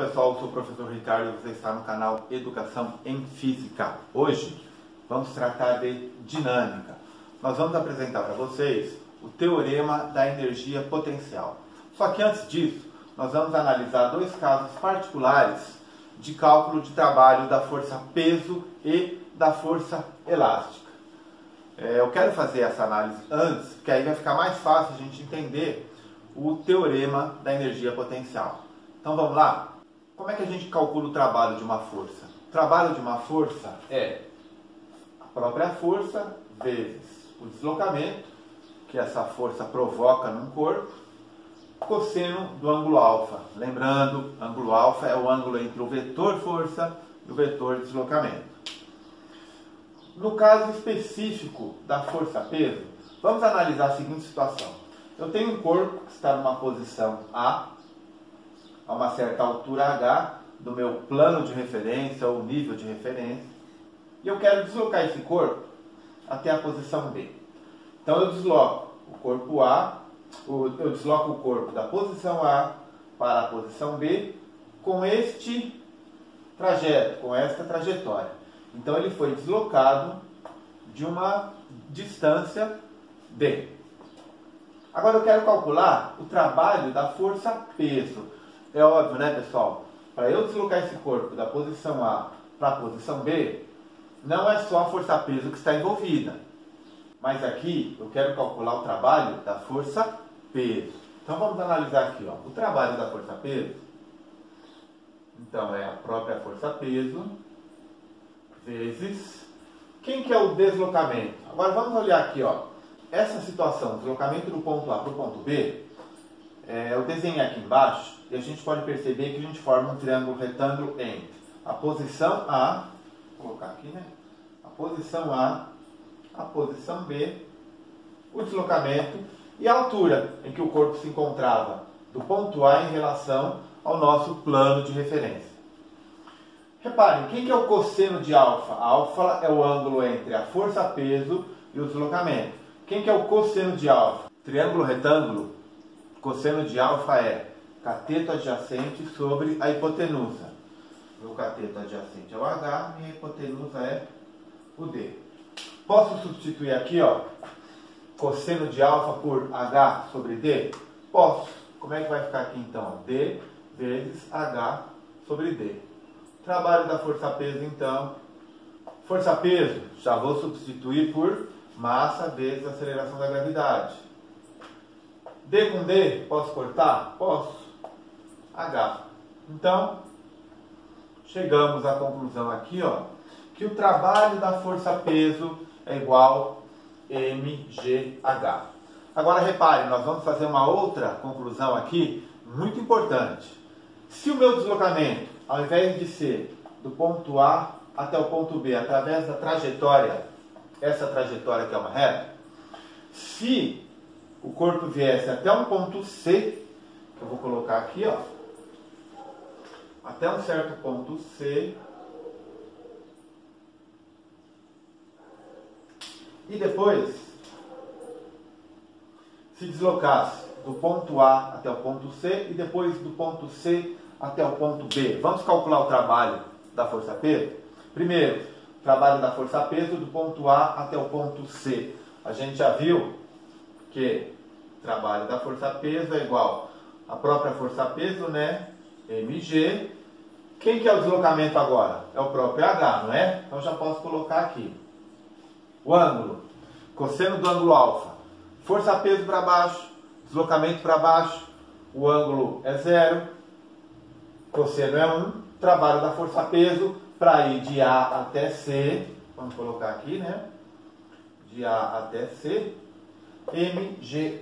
pessoal, eu sou o professor Ricardo e você está no canal Educação em Física. Hoje vamos tratar de dinâmica. Nós vamos apresentar para vocês o teorema da energia potencial. Só que antes disso, nós vamos analisar dois casos particulares de cálculo de trabalho da força peso e da força elástica. Eu quero fazer essa análise antes, porque aí vai ficar mais fácil a gente entender o teorema da energia potencial. Então vamos lá? Como é que a gente calcula o trabalho de uma força? O trabalho de uma força é a própria força vezes o deslocamento que essa força provoca num corpo, cosseno do ângulo alfa. Lembrando, ângulo alfa é o ângulo entre o vetor força e o vetor deslocamento. No caso específico da força peso, vamos analisar a seguinte situação. Eu tenho um corpo que está numa posição A uma certa altura H do meu plano de referência ou nível de referência, e eu quero deslocar esse corpo até a posição B. Então eu desloco o corpo A, eu desloco o corpo da posição A para a posição B com este trajeto, com esta trajetória. Então ele foi deslocado de uma distância D. Agora eu quero calcular o trabalho da força peso. É óbvio, né, pessoal? Para eu deslocar esse corpo da posição A para a posição B, não é só a força peso que está envolvida. Mas aqui eu quero calcular o trabalho da força peso. Então vamos analisar aqui, ó. O trabalho da força peso, então é a própria força peso vezes quem que é o deslocamento. Agora vamos olhar aqui, ó. Essa situação, deslocamento do ponto A para o ponto B, eu desenhei aqui embaixo e a gente pode perceber que a gente forma um triângulo retângulo entre a posição A, vou colocar aqui, né? A posição A, a posição B, o deslocamento e a altura em que o corpo se encontrava do ponto A em relação ao nosso plano de referência. Reparem, quem que é o cosseno de alfa? A alfa é o ângulo entre a força-peso e o deslocamento. Quem que é o cosseno de alfa? Triângulo retângulo, cosseno de alfa é cateto adjacente sobre a hipotenusa. O cateto adjacente é o H e a hipotenusa é o D. Posso substituir aqui, ó, cosseno de alfa por H sobre D? Posso. Como é que vai ficar aqui então? D vezes H sobre D. Trabalho da força-peso então. Força-peso, já vou substituir por massa vezes aceleração da gravidade. D com D, posso cortar? Posso. H. Então, chegamos à conclusão aqui, ó, que o trabalho da força-peso é igual mgh. Agora, reparem, nós vamos fazer uma outra conclusão aqui, muito importante. Se o meu deslocamento, ao invés de ser do ponto A até o ponto B, através da trajetória, essa trajetória que é uma reta, se o corpo viesse até um ponto C, que eu vou colocar aqui, ó, até um certo ponto C, e depois se deslocasse do ponto A até o ponto C e depois do ponto C até o ponto B. Vamos calcular o trabalho da força-peso? Primeiro, o trabalho da força-peso do ponto A até o ponto C. A gente já viu que o trabalho da força-peso é igual à própria força-peso, né? mg. Quem que é o deslocamento agora? É o próprio H, não é? Então já posso colocar aqui. O ângulo, cosseno do ângulo alfa. Força-peso para baixo, deslocamento para baixo, o ângulo é 0, cosseno é 1. Trabalho da força-peso para ir de A até C, vamos colocar aqui, né? De A até C, mgh.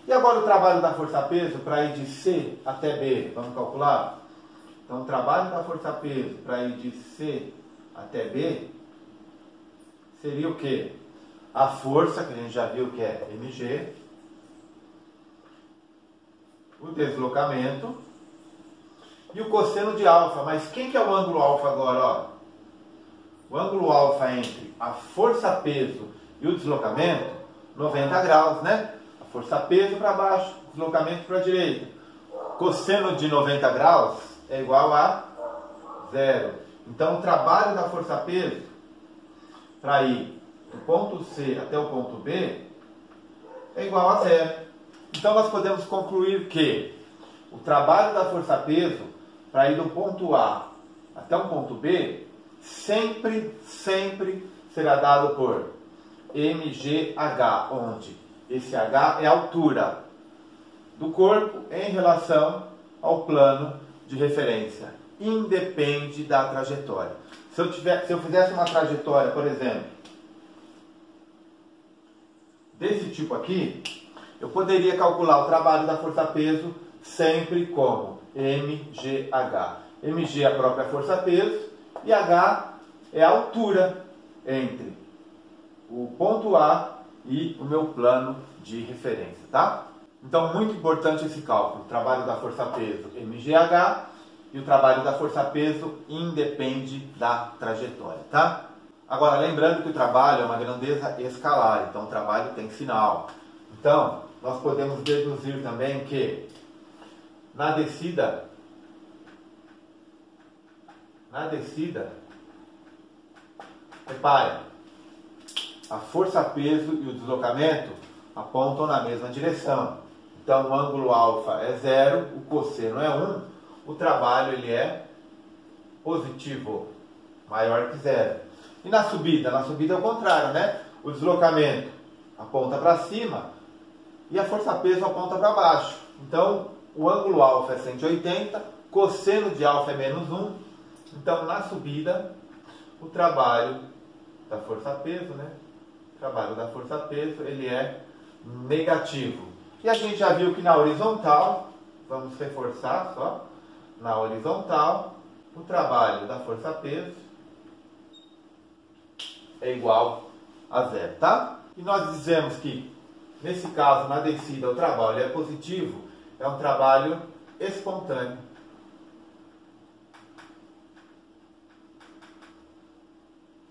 E agora o trabalho da força-peso para ir de C até B, vamos calcular? Então, o trabalho da força-peso para ir de C até B seria o quê? A força, que a gente já viu que é mg, o deslocamento e o cosseno de alfa. Mas quem que é o ângulo alfa agora? Ó? O ângulo alfa entre a força-peso e o deslocamento, 90 graus, né? Força-peso para baixo, deslocamento para a direita. Cosseno de 90 graus é igual a zero. Então o trabalho da força-peso para ir do ponto C até o ponto B é igual a zero. Então nós podemos concluir que o trabalho da força-peso para ir do ponto A até o ponto B sempre será dado por mgh, onde esse h é a altura do corpo em relação ao plano de referência. Independe da trajetória. Se eu fizesse uma trajetória, por exemplo, desse tipo aqui, eu poderia calcular o trabalho da força-peso sempre como mgh. mg é a própria força-peso e h é a altura entre o ponto A e o meu plano de referência, tá? Então, muito importante esse cálculo. O trabalho da força-peso mgh e o trabalho da força-peso independe da trajetória, tá? Agora, lembrando que o trabalho é uma grandeza escalar, então o trabalho tem sinal. Então, nós podemos deduzir também que na descida, repare, a força-peso e o deslocamento apontam na mesma direção. Então, o ângulo alfa é 0, o cosseno é 1, o trabalho ele é positivo, maior que 0. E na subida? Na subida é o contrário, né? O deslocamento aponta para cima e a força-peso aponta para baixo. Então, o ângulo alfa é 180, cosseno de alfa é menos 1. Então, na subida, o trabalho da força-peso, né? O trabalho da força-peso, ele é negativo. E a gente já viu que na horizontal, vamos reforçar só, na horizontal, o trabalho da força-peso é igual a zero, tá? E nós dizemos que, nesse caso, na descida, o trabalho é positivo, é um trabalho espontâneo.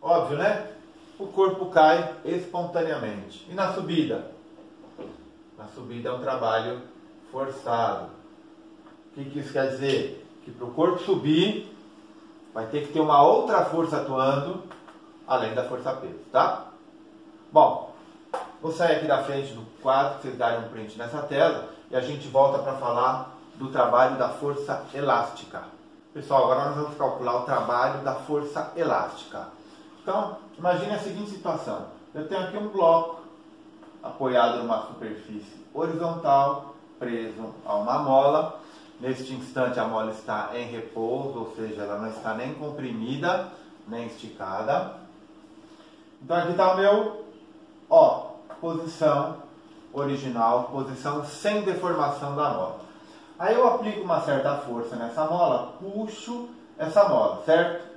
Óbvio, né? O corpo cai espontaneamente. E na subida? Na subida é um trabalho forçado. O que isso quer dizer? Que para o corpo subir, vai ter que ter uma outra força atuando, além da força-peso, tá? Bom, vou sair aqui da frente do quadro, para vocês darem um print nessa tela, e a gente volta para falar do trabalho da força elástica. Pessoal, agora nós vamos calcular o trabalho da força elástica. Então, imagine a seguinte situação. Eu tenho aqui um bloco apoiado numa superfície horizontal, preso a uma mola. Neste instante a mola está em repouso, ou seja, ela não está nem comprimida, nem esticada. Então aqui está o meu, posição original, posição sem deformação da mola. Aí eu aplico uma certa força nessa mola, puxo essa mola, certo?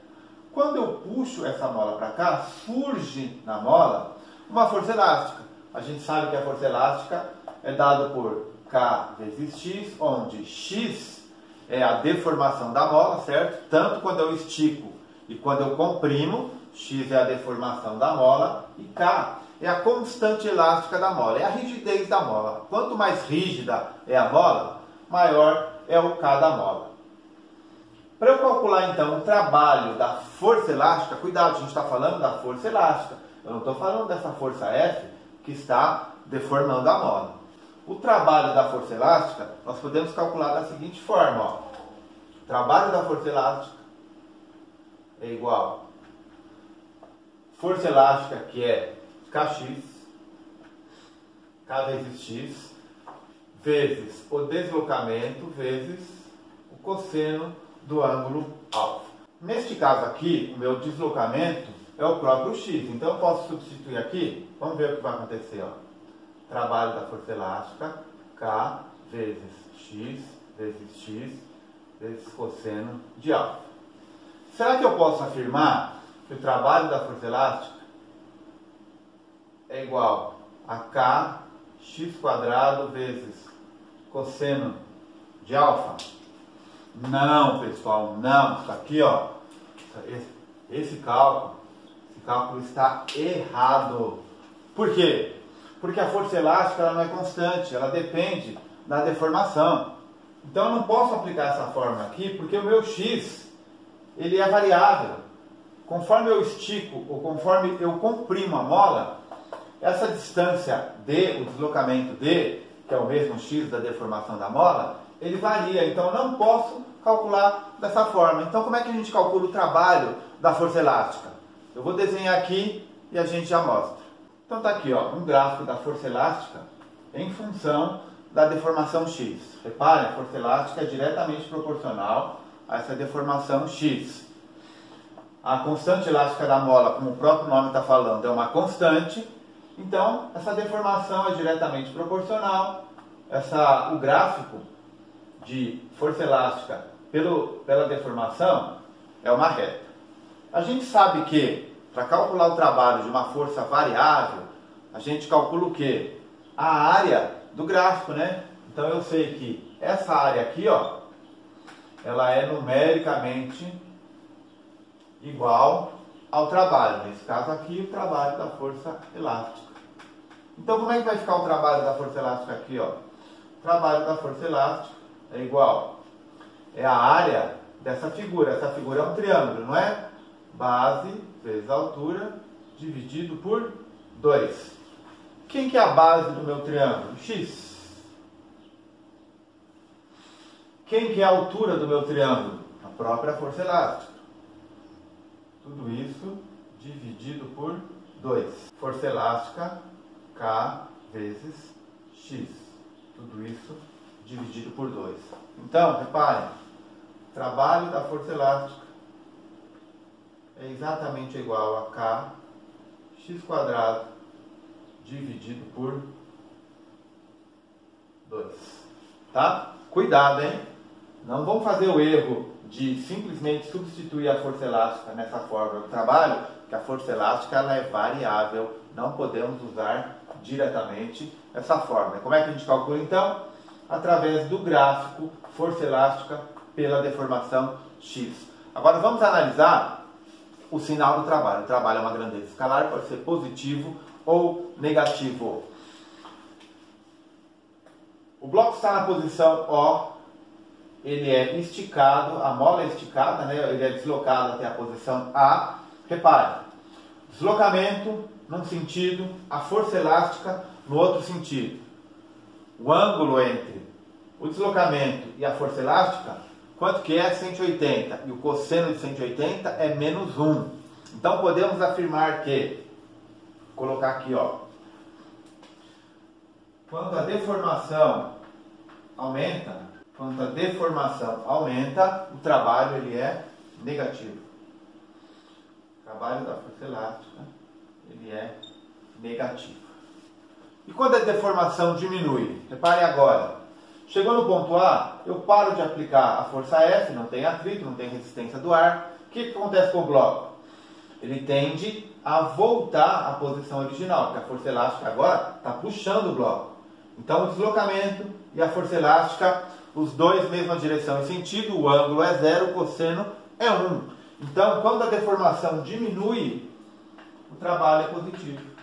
Quando eu puxo essa mola para cá, surge na mola uma força elástica. A gente sabe que a força elástica é dada por K vezes X, onde X é a deformação da mola, certo? Tanto quando eu estico e quando eu comprimo, X é a deformação da mola e K é a constante elástica da mola, é a rigidez da mola. Quanto mais rígida é a mola, maior é o K da mola. Para eu calcular então o trabalho da força elástica, cuidado, a gente está falando da força elástica, eu não estou falando dessa força F que está deformando a mola. O trabalho da força elástica, nós podemos calcular da seguinte forma, O trabalho da força elástica é igual a força elástica, que é Kx, K vezes X, vezes o deslocamento, vezes o cosseno do ângulo alfa. Neste caso aqui, o meu deslocamento é o próprio x. Então eu posso substituir aqui, vamos ver o que vai acontecer. Trabalho da força elástica, K vezes x vezes cosseno de alfa. Será que eu posso afirmar que o trabalho da força elástica é igual a kx² vezes cosseno de alfa? Não, pessoal, não. Isso aqui, esse cálculo está errado. Por quê? Porque a força elástica ela não é constante, ela depende da deformação. Então eu não posso aplicar essa fórmula aqui, porque o meu x ele é variável. Conforme eu estico ou conforme eu comprimo a mola, essa distância d, o deslocamento d, que é o mesmo x da deformação da mola, ele varia. Então eu não posso calcular dessa forma. Então como é que a gente calcula o trabalho da força elástica? Eu vou desenhar aqui e a gente já mostra. Então está aqui, ó, um gráfico da força elástica em função da deformação x. Reparem, a força elástica é diretamente proporcional a essa deformação x. A constante elástica da mola, como o próprio nome está falando, é uma constante. Então, essa deformação é diretamente proporcional. O gráfico de força elástica pela deformação é uma reta. A gente sabe que, para calcular o trabalho de uma força variável, a gente calcula o quê? A área do gráfico, né? Então eu sei que essa área aqui, ó, ela é numericamente igual ao trabalho. Nesse caso aqui, o trabalho da força elástica. Então como é que vai ficar o trabalho da força elástica aqui, ó? O trabalho da força elástica é igual. É a área dessa figura. Essa figura é um triângulo, não é? Base vezes altura dividido por 2. Quem que é a base do meu triângulo? X. Quem que é a altura do meu triângulo? A própria força elástica. Tudo isso dividido por 2. Força elástica, K vezes X. Tudo isso dividido por 2. Então, reparem, o trabalho da força elástica é exatamente igual a K, x quadrado, dividido por 2. Tá? Cuidado, hein? Não vamos fazer o erro de simplesmente substituir a força elástica nessa fórmula do trabalho, que a força elástica ela é variável. Não podemos usar diretamente essa fórmula. Como é que a gente calcula então? Através do gráfico força elástica pela deformação x. Agora vamos analisar o sinal do trabalho. O trabalho é uma grandeza escalar, pode ser positivo ou negativo. O bloco está na posição O, ele é esticado, a mola é esticada, né? Ele é deslocado até a posição A. Repare, deslocamento num sentido, a força elástica no outro sentido. O ângulo entre o deslocamento e a força elástica, quanto que é 180? E o cosseno de 180 é menos 1. Então podemos afirmar que, vou colocar aqui, ó, quando a deformação aumenta, o trabalho ele é negativo. O trabalho da força elástica ele é negativo. E quando a deformação diminui? Repare agora. Chegou no ponto A, eu paro de aplicar a força F, não tem atrito, não tem resistência do ar. O que acontece com o bloco? Ele tende a voltar à posição original, porque a força elástica agora está puxando o bloco. Então o deslocamento e a força elástica, os dois mesma direção e sentido, o ângulo é 0, o cosseno é 1. Então quando a deformação diminui, o trabalho é positivo.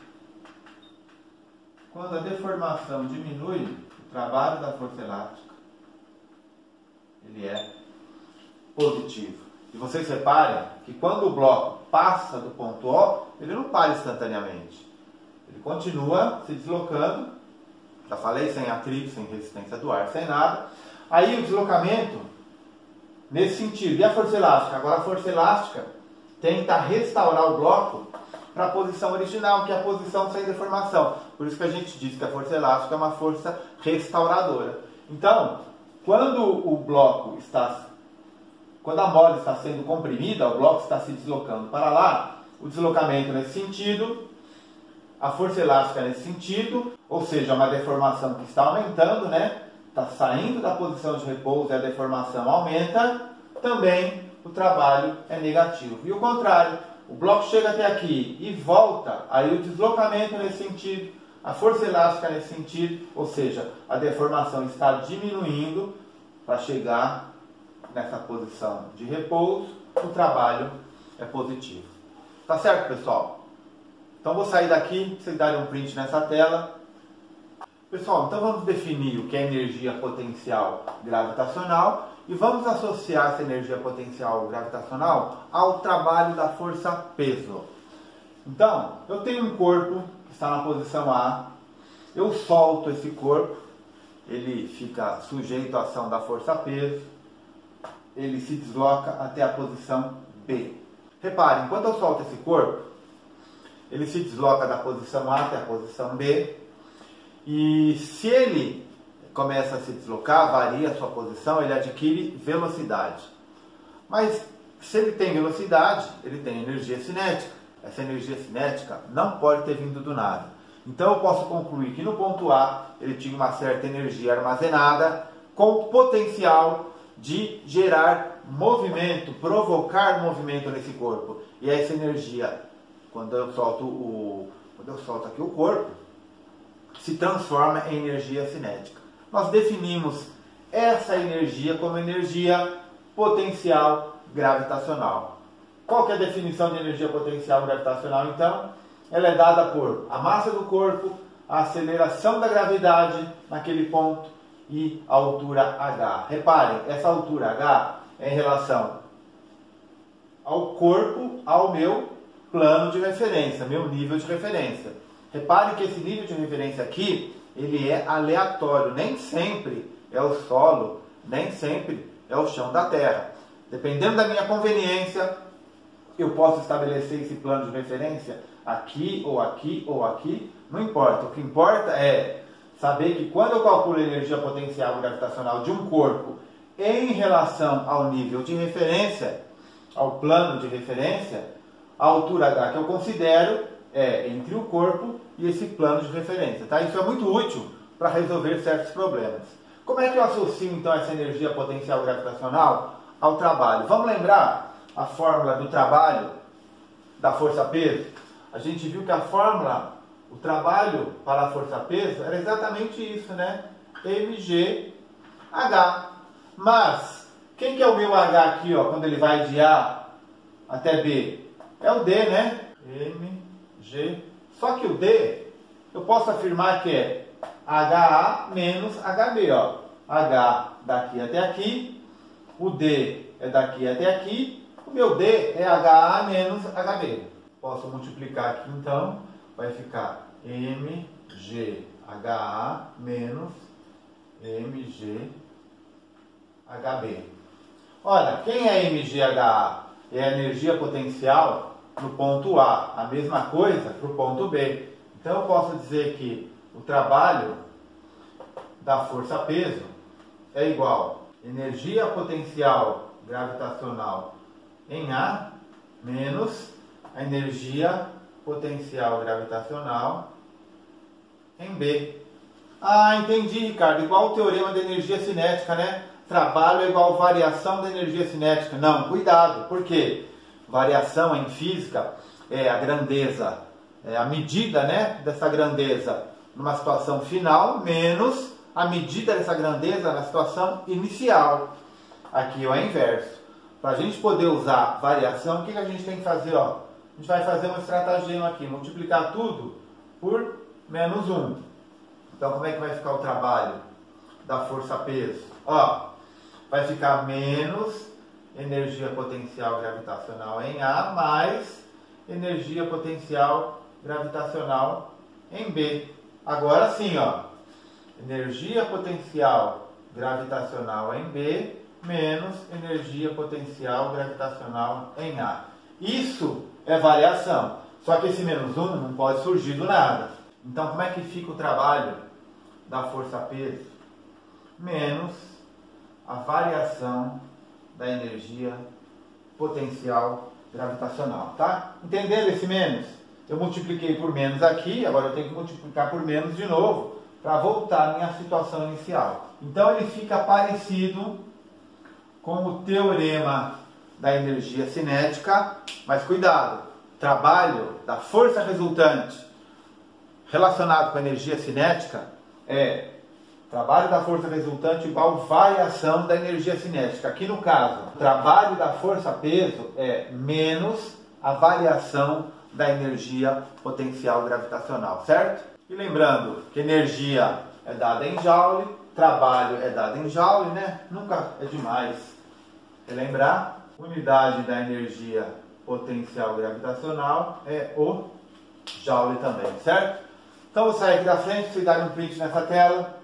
Quando a deformação diminui, o trabalho da força elástica ele é positivo. E vocês reparem que quando o bloco passa do ponto O, ele não para instantaneamente. Ele continua se deslocando, já falei, sem atrito, sem resistência do ar, sem nada. Aí o deslocamento, nesse sentido. E a força elástica? Agora a força elástica tenta restaurar o bloco para a posição original, que é a posição sem deformação. Por isso que a gente diz que a força elástica é uma força restauradora. Então, quando a mola está sendo comprimida, o bloco está se deslocando para lá, o deslocamento nesse sentido, a força elástica nesse sentido, ou seja, uma deformação que está aumentando, né? Está saindo da posição de repouso e a deformação aumenta, também o trabalho é negativo. E o contrário, o bloco chega até aqui e volta, aí o deslocamento nesse sentido, a força elástica nesse sentido, ou seja, a deformação está diminuindo para chegar nessa posição de repouso, o trabalho é positivo. Tá certo, pessoal? Então vou sair daqui, vocês darem um print nessa tela. Pessoal, então vamos definir o que é energia potencial gravitacional e vamos associar essa energia potencial gravitacional ao trabalho da força-peso. Então, eu tenho um corpo que está na posição A, eu solto esse corpo, ele fica sujeito à ação da força-peso, ele se desloca até a posição B. Reparem, quando eu solto esse corpo, ele se desloca da posição A até a posição B, e se ele começa a se deslocar, varia a sua posição, ele adquire velocidade. Mas se ele tem velocidade, ele tem energia cinética. Essa energia cinética não pode ter vindo do nada. Então eu posso concluir que no ponto A ele tinha uma certa energia armazenada com potencial de gerar movimento, provocar movimento nesse corpo. E essa energia, quando eu solto aqui o corpo, se transforma em energia cinética. Nós definimos essa energia como energia potencial gravitacional. Qual que é a definição de energia potencial gravitacional, então? Ela é dada por a massa do corpo, a aceleração da gravidade naquele ponto e a altura h. Reparem, essa altura h é em relação ao corpo, ao meu plano de referência, meu nível de referência. Reparem que esse nível de referência aqui, ele é aleatório, nem sempre é o solo, nem sempre é o chão da terra. Dependendo da minha conveniência, eu posso estabelecer esse plano de referência aqui, ou aqui, ou aqui, não importa. O que importa é saber que quando eu calculo a energia potencial gravitacional de um corpo em relação ao nível de referência, ao plano de referência, a altura h que eu considero é entre o corpo e esse plano de referência. Tá? Isso é muito útil para resolver certos problemas. Como é que eu associo então essa energia potencial gravitacional ao trabalho? Vamos lembrar a fórmula do trabalho da força-peso? A gente viu que a fórmula, o trabalho para a força-peso, era exatamente isso, né? mgh. Mas, quem que é o meu h aqui, ó, quando ele vai de A até B? É o D, né? mg. Só que o D, eu posso afirmar que é HA menos HB, ó. H daqui até aqui, o D é daqui até aqui, o meu D é HA menos HB. Posso multiplicar aqui, então, vai ficar mgha menos mghb. Olha, quem é mgha? É a energia potencial no ponto A, a mesma coisa para o ponto B. Então eu posso dizer que o trabalho da força-peso é igual a energia potencial gravitacional em A menos a energia potencial gravitacional em B. Ah, entendi, Ricardo. Igual o teorema da energia cinética, né? Trabalho é igual a variação da energia cinética. Não, cuidado. Por quê? Variação em física é a grandeza, é a medida, né, dessa grandeza numa situação final menos a medida dessa grandeza na situação inicial. Aqui é o inverso. Para a gente poder usar variação, o que a gente tem que fazer? Ó? A gente vai fazer um estratagema aqui, multiplicar tudo por menos 1. Então como é que vai ficar o trabalho da força-peso? Ó, vai ficar menos energia potencial gravitacional em A mais energia potencial gravitacional em B. Agora sim, ó, energia potencial gravitacional em B menos energia potencial gravitacional em A. Isso é variação. Só que esse menos 1 não pode surgir do nada. Então como é que fica o trabalho da força-peso? Menos a variação da energia potencial gravitacional, tá? Entendendo esse menos? Eu multipliquei por menos aqui, agora eu tenho que multiplicar por menos de novo para voltar à minha situação inicial. Então ele fica parecido com o teorema da energia cinética, mas cuidado, trabalho da força resultante relacionado com a energia cinética é trabalho da força resultante igual variação da energia cinética. Aqui no caso, o trabalho da força-peso é menos a variação da energia potencial gravitacional, certo? E lembrando que energia é dada em joule, trabalho é dado em joule, né? Nunca é demais relembrar. Unidade da energia potencial gravitacional é o joule também, certo? Então vou sair aqui da frente, vocês darem um print nessa tela.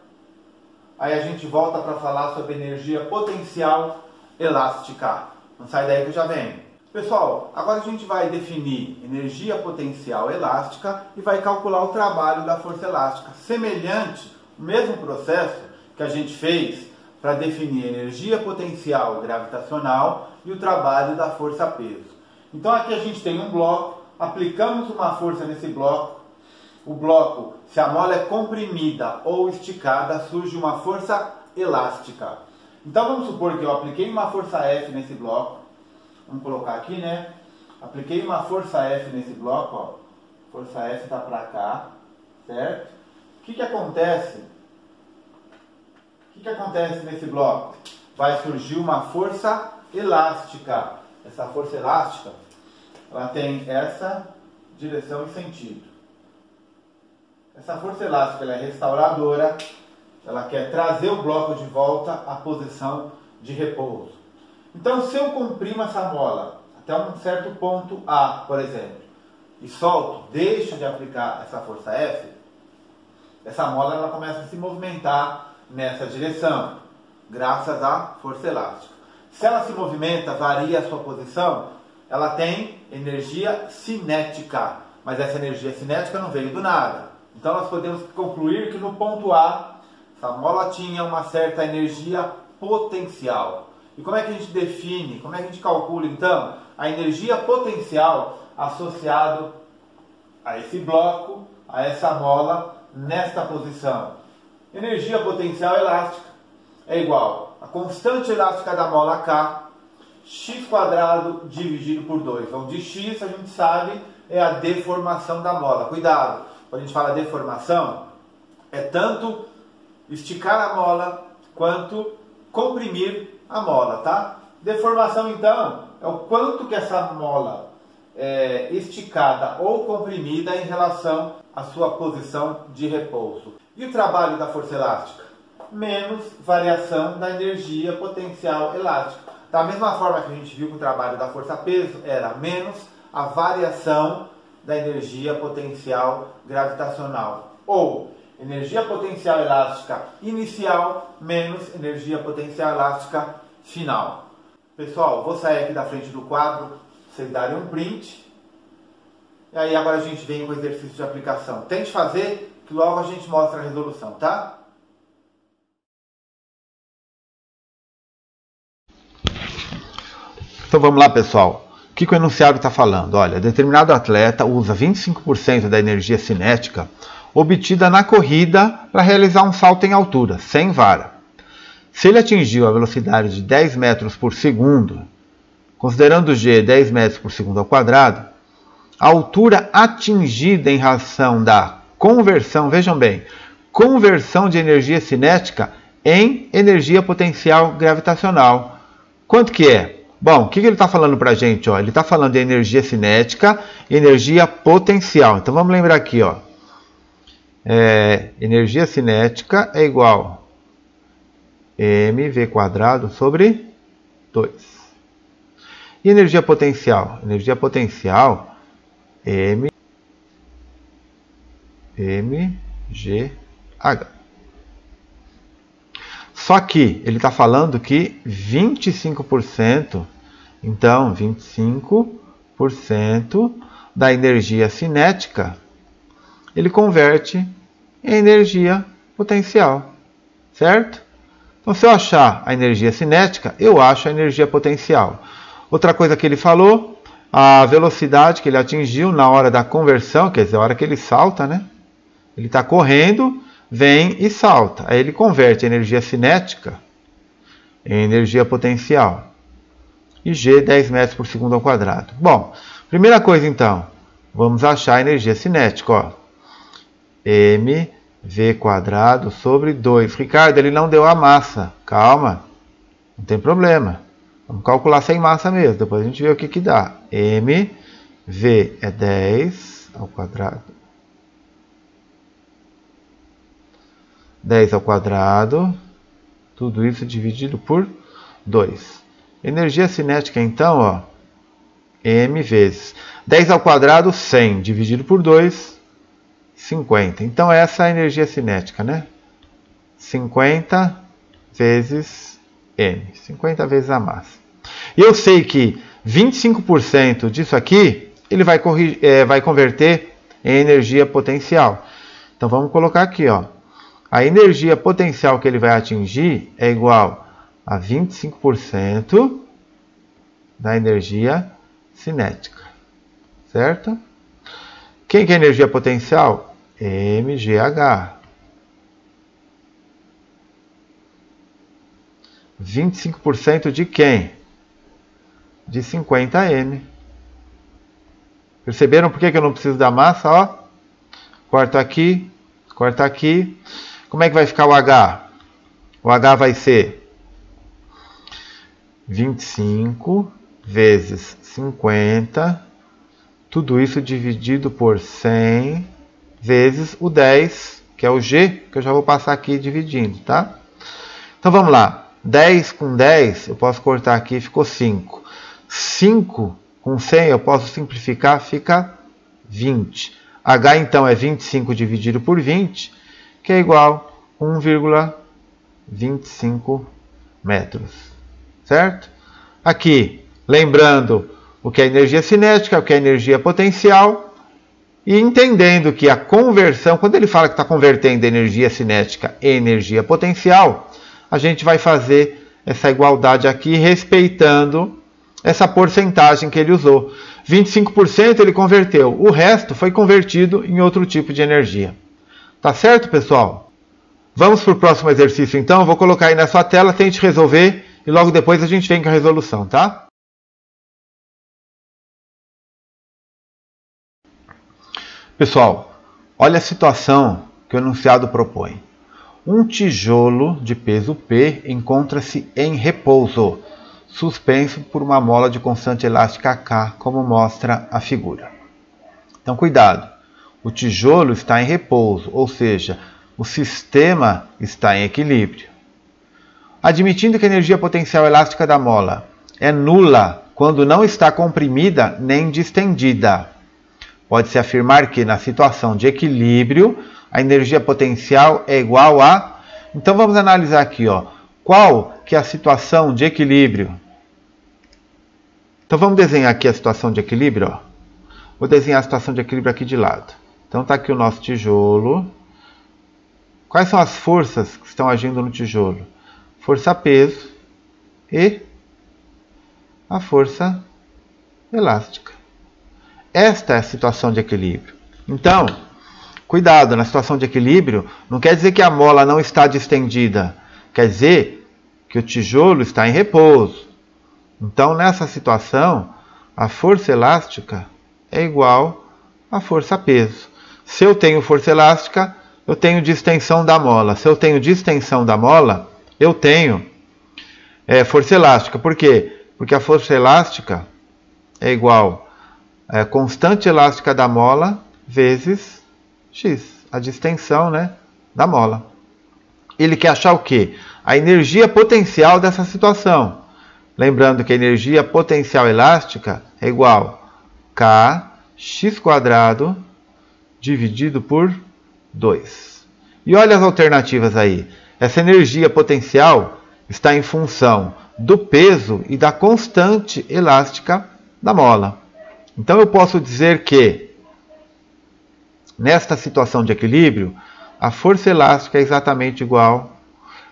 Aí a gente volta para falar sobre energia potencial elástica. Não sai daí que eu já venho. Pessoal, agora a gente vai definir energia potencial elástica e vai calcular o trabalho da força elástica. Semelhante, o mesmo processo que a gente fez para definir energia potencial gravitacional e o trabalho da força peso. Então aqui a gente tem um bloco, aplicamos uma força nesse bloco. O bloco, se a mola é comprimida ou esticada, surge uma força elástica. Então vamos supor que eu apliquei uma força F nesse bloco. Vamos colocar aqui, né? Apliquei uma força F nesse bloco, ó. Força F está para cá, certo? O que acontece? O que acontece nesse bloco? Vai surgir uma força elástica. Essa força elástica, ela tem essa direção e sentido. Essa força elástica ela é restauradora, ela quer trazer o bloco de volta à posição de repouso. Então, se eu comprimo essa mola até um certo ponto A, por exemplo, e solto, deixo de aplicar essa força F, essa mola ela começa a se movimentar nessa direção, graças à força elástica. Se ela se movimenta, varia a sua posição, ela tem energia cinética, mas essa energia cinética não veio do nada. Então nós podemos concluir que no ponto A, essa mola tinha uma certa energia potencial. E como é que a gente define, como é que a gente calcula então a energia potencial associado a esse bloco, a essa mola, nesta posição? Energia potencial elástica é igual a constante elástica da mola K, x² dividido por 2, onde x a gente sabe é a deformação da mola. Cuidado! Quando a gente fala deformação, é tanto esticar a mola quanto comprimir a mola, tá? Deformação, então, é o quanto que essa mola é esticada ou comprimida em relação à sua posição de repouso. E o trabalho da força elástica? Menos variação da energia potencial elástica. Da mesma forma que a gente viu que o trabalho da força peso era menos a variação da energia potencial gravitacional, ou energia potencial elástica inicial menos energia potencial elástica final. Pessoal, vou sair aqui da frente do quadro, vocês darem um print, e aí agora a gente vem com o exercício de aplicação. Tente fazer, que logo a gente mostra a resolução, tá? Então vamos lá, pessoal. O que o enunciado está falando? Olha, determinado atleta usa 25% da energia cinética obtida na corrida para realizar um salto em altura, sem vara. Se ele atingiu a velocidade de 10 metros por segundo, considerando g 10 metros por segundo ao quadrado, a altura atingida em razão da conversão, vejam bem, conversão de energia cinética em energia potencial gravitacional. Quanto que é? Bom, o que ele está falando para a gente? Ó? Ele está falando de energia cinética e energia potencial. Então vamos lembrar aqui, ó. Energia cinética é igual a mv² sobre 2. E energia potencial? Energia potencial mgh. Só que ele está falando que 25%, então 25% da energia cinética, ele converte em energia potencial, certo? Então se eu achar a energia cinética, eu acho a energia potencial. Outra coisa que ele falou, a velocidade que ele atingiu na hora da conversão, quer dizer, a hora que ele salta, né? Ele está correndo, vem e salta. Aí ele converte a energia cinética em energia potencial. E g 10 metros por segundo ao quadrado. Bom, primeira coisa então, vamos achar a energia cinética. Ó. mv² sobre 2. Ricardo, ele não deu a massa. Calma, não tem problema. Vamos calcular sem massa mesmo, depois a gente vê o que que dá. mv é 10 ao quadrado 10 ao quadrado, tudo isso dividido por 2. Energia cinética, então, ó, m vezes 10 ao quadrado, 100, dividido por 2, 50. Então, essa é a energia cinética, né? 50 vezes m, 50 vezes a massa. E eu sei que 25% disso aqui, ele vai converter em energia potencial. Então, vamos colocar aqui, ó. A energia potencial que ele vai atingir é igual a 25% da energia cinética, certo? Quem que é a energia potencial? mGh. 25% de quem? De 50m. Perceberam por que eu não preciso da massa? Ó, corta aqui, corta aqui. Como é que vai ficar o H? O H vai ser 25 vezes 50, tudo isso dividido por 100 vezes o 10, que é o G, que eu já vou passar aqui dividindo, tá? Então vamos lá. 10 com 10, eu posso cortar aqui, ficou 5. 5 com 100, eu posso simplificar, fica 20. H, então, é 25 dividido por 20, que é igual a 1,25 metros. Certo? Aqui, lembrando o que é energia cinética, o que é energia potencial, e entendendo que a conversão, quando ele fala que está convertendo energia cinética em energia potencial, a gente vai fazer essa igualdade aqui, respeitando essa porcentagem que ele usou. 25% ele converteu, o resto foi convertido em outro tipo de energia. Tá certo, pessoal? Vamos para o próximo exercício, então. Eu vou colocar aí na sua tela, tente resolver e logo depois a gente vem com a resolução, tá? Pessoal, olha a situação que o enunciado propõe. Um tijolo de peso P encontra-se em repouso, suspenso por uma mola de constante elástica K, como mostra a figura. Então, cuidado. O tijolo está em repouso, ou seja, o sistema está em equilíbrio. Admitindo que a energia potencial elástica da mola é nula quando não está comprimida nem distendida, pode-se afirmar que, na situação de equilíbrio, a energia potencial é igual a... Então, vamos analisar aqui, ó. Qual que é a situação de equilíbrio? Então, vamos desenhar aqui a situação de equilíbrio, ó. Vou desenhar a situação de equilíbrio aqui de lado. Então, está aqui o nosso tijolo. Quais são as forças que estão agindo no tijolo? Força-peso e a força elástica. Esta é a situação de equilíbrio. Então, cuidado, na situação de equilíbrio, não quer dizer que a mola não está distendida. Quer dizer que o tijolo está em repouso. Então, nessa situação, a força elástica é igual à força-peso. Se eu tenho força elástica, eu tenho distensão da mola. Se eu tenho distensão da mola, eu tenho força elástica. Por quê? Porque a força elástica é igual a constante elástica da mola vezes x, a distensão, né, da mola. Ele quer achar o quê? A energia potencial dessa situação. Lembrando que a energia potencial elástica é igual a kx² dividido por 2. E olha as alternativas aí. Essa energia potencial está em função do peso e da constante elástica da mola. Então eu posso dizer que, nesta situação de equilíbrio, a força elástica é exatamente igual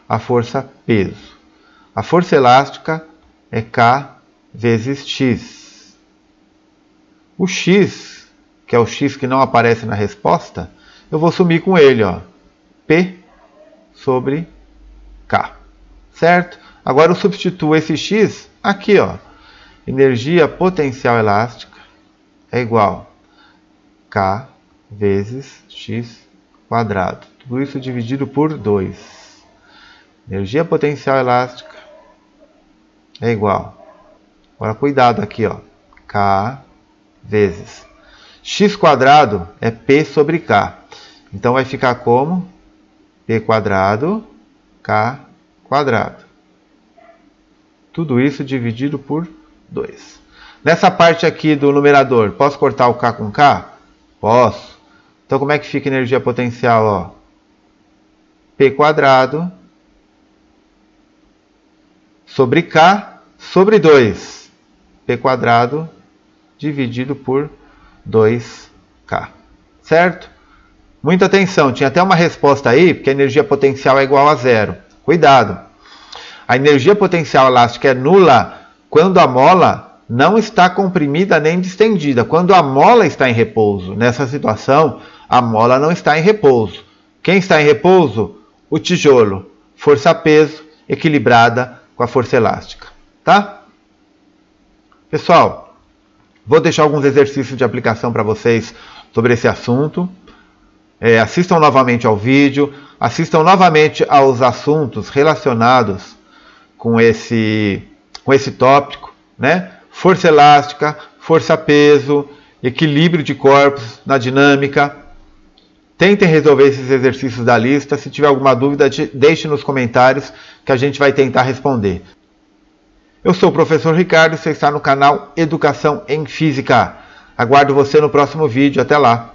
à força peso. A força elástica é K vezes X. O X, que é o X que não aparece na resposta, eu vou sumir com ele, ó, P sobre K. Certo? Agora eu substituo esse X aqui, ó. Energia potencial elástica é igual a K vezes X². Tudo isso dividido por 2. Energia potencial elástica é igual. Agora cuidado aqui, ó. K vezes x² é P sobre K. Então vai ficar como P quadrado, K quadrado. Tudo isso dividido por 2. Nessa parte aqui do numerador, posso cortar o K com K? Posso. Então como é que fica a energia potencial? Ó? P quadrado sobre K sobre 2. P quadrado dividido por 2K. Certo? Muita atenção. Tinha até uma resposta aí, porque a energia potencial é igual a zero. Cuidado. A energia potencial elástica é nula quando a mola não está comprimida nem distendida. Quando a mola está em repouso. Nessa situação, a mola não está em repouso. Quem está em repouso? O tijolo. Força-peso equilibrada com a força elástica. Tá? Pessoal, vou deixar alguns exercícios de aplicação para vocês sobre esse assunto. Assistam novamente ao vídeo. Assistam novamente aos assuntos relacionados com esse tópico, né? Força elástica, força-peso, equilíbrio de corpos na dinâmica. Tentem resolver esses exercícios da lista. Se tiver alguma dúvida, deixe nos comentários que a gente vai tentar responder. Eu sou o professor Ricardo, você está no canal Educação em Física. Aguardo você no próximo vídeo. Até lá!